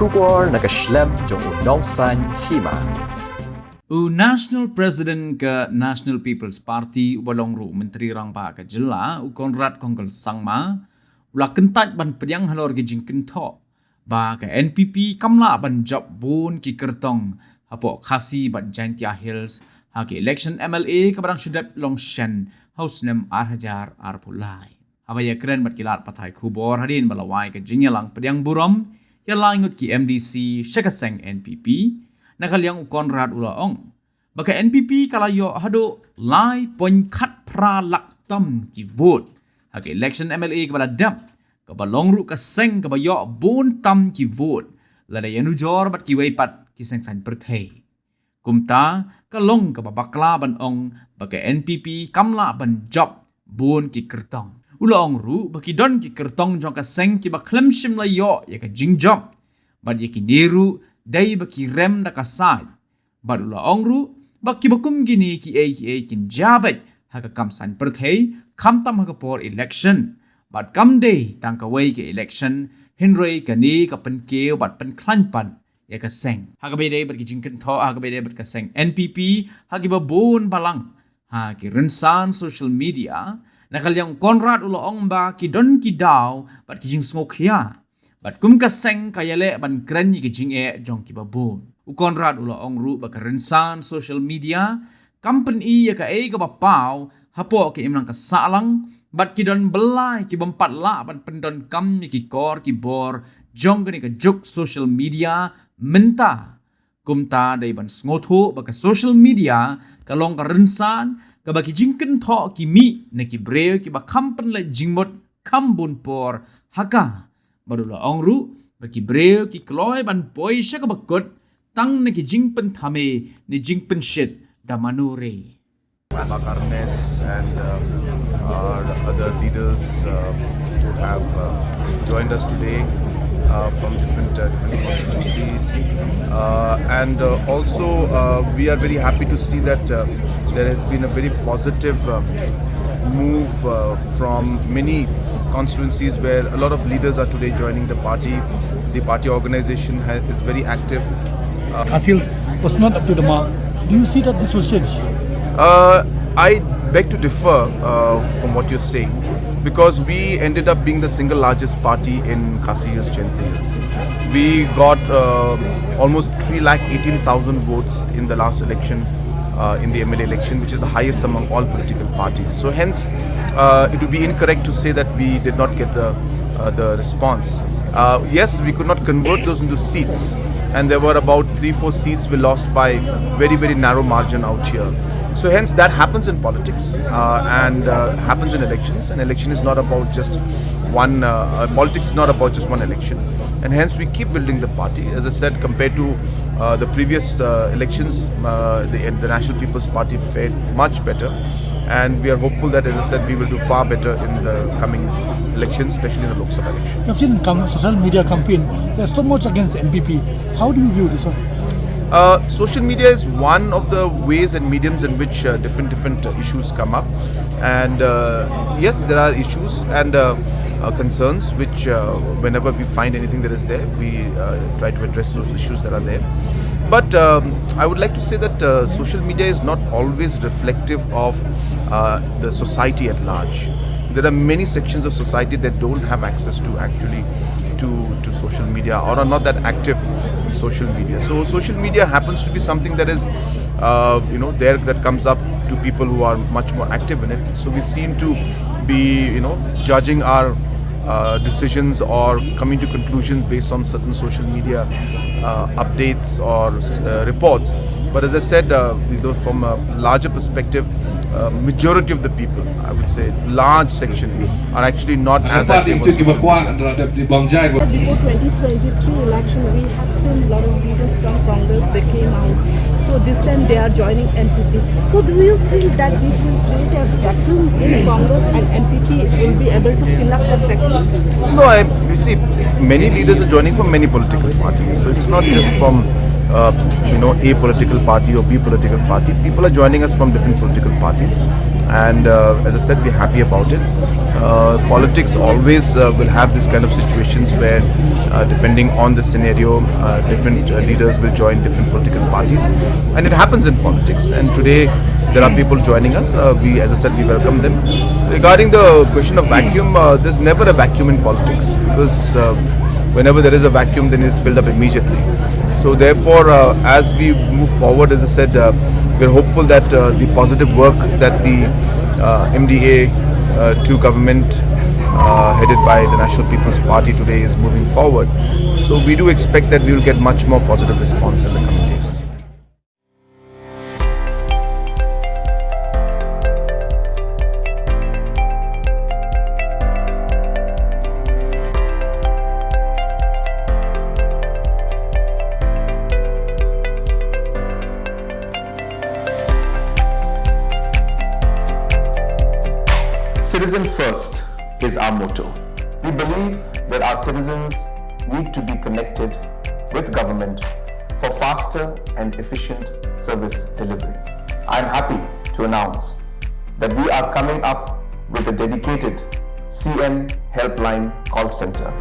Shubor nakaslem jong unongsan Hima. National President ke National People's Party walong ru Menteri Rang Ba ke Jela Conrad Kongkel Sangma ula kentat ban pediang halor ke jingkin tho ba ke NPP kamla ban job bun ki kertong hapo khasi ban Jaintia Hills ha ke election MLA ke barang sudap Longshan House nem Arhajar Arpulai habaya keren bat kilat pathai khubor hadin balawai ke jinyalang pediang burom ya langut ki MDC Shakaseng NPP nakaliang Conrad ulaong baka NPP kalayo hado lai poin khat pra lak tam ki vote hak election MLA kepada dam ke balong ru ka seng ke bayo bon tam ki vote lada yanu jor bat ki weipat ki seng san perthei kumta kalong ke babakla ban ong baka NPP kamla ban job bon ki kertong ulaong ru baki don ki kertong jong ka seng ki baklem shim la yo ya ka jing job bad ya ki neru dai baki rem da ka sai bad ulaong ru baki bakum gini ki kin jabat haka kamsan perthei kamtam haka por election bad kam day tang ka wei ke election hinrei ka ni ka pen keu bad pen klan pan ya ka seng haka be dai bad ki jingken tho haka be dai bad ka seng NPP haki ba bon balang ha ki rensan social media nakaliang Conrad ulaong ba ki don ki daw bad ki jing ngok ya bad kum ka seng ka yale ban kren ki jing jong ki ba bon Conrad ulaong ru ba ka rensan social media company ya ka ka ba pau hapo ki imlang ka salang bat ki don belai ki bompat la ban pendon kam ki kor ki bor jong ni ka juk social media menta kumta dai ban sngoto ba ka social media ka long ka rensan ka ba ki jingken tho ki mi na ki breu ki ba kampen la jingmot kambun por haka badula ong ru ba ki breu ki kloi ban poi sha ka ba kot tang na ki jingpen thame ni jingpen shit da manure Makarnes and our other leaders who have joined us today from different constituencies. And also we are very happy to see that there has been a very positive move from many constituencies where a lot of leaders are today joining the party. The party organization is very active. Khasi was not up to the mark. Do you see that this will change? I beg to differ from what you're saying because we ended up being the single largest party in Khasi Hills, Jaintia Hills. We got almost 318,000 votes in the last election, in the MLA election, which is the highest among all political parties. So hence, it would be incorrect to say that we did not get the response. Yes, we could not convert those into seats, and there were about 3-4 seats we lost by very, very narrow margin out here. So hence that happens in politics and happens in elections. An election is not about just one, politics is not about just one election. And hence we keep building the party. As I said, compared to the previous elections, the National People's Party fared much better. And we are hopeful that, as I said, we will do far better in the coming elections, especially in the Lok Sabha election. You've seen social media campaign. There's so much against the NPP. How do you view this one? Social media is one of the ways and mediums in which different issues come up. And yes, there are issues and concerns which whenever we find anything that is there, we try to address those issues that are there. But I would like to say that social media is not always reflective of the society at large. There are many sections of society that don't have access to actually to social media or are not that active in social media. So social media happens to be something that is there that comes up to people who are much more active in it. So we seem to be judging our decisions or coming to conclusions based on certain social media updates or reports. But as I said, from a larger perspective, majority of the people, I would say, large section, are actually not as active. Before 2023 election, we have seen a lot of leaders from Congress, they came out. So this time they are joining NPP. So do you think that this will create a vacuum in Congress and NPP will be able to fill up that vacuum? No, you see, many leaders are joining from many political parties. So it's not just from A political party or B political party. People are joining us from different political parties, and as I said, we're happy about it. Politics always will have this kind of situations where, depending on the scenario, different leaders will join different political parties, and it happens in politics. And today, there are people joining us. As I said, we welcome them. Regarding the question of vacuum, there's never a vacuum in politics, because whenever there is a vacuum, then it's filled up immediately. So therefore, as we move forward, as I said, we're hopeful that the positive work that the MDA 2 government headed by the National People's Party today is moving forward. So we do expect that we will get much more positive response in the coming days. Citizen first is our motto. We believe that our citizens need to be connected with government for faster and efficient service delivery. I am happy to announce that we are coming up with a dedicated CM helpline call center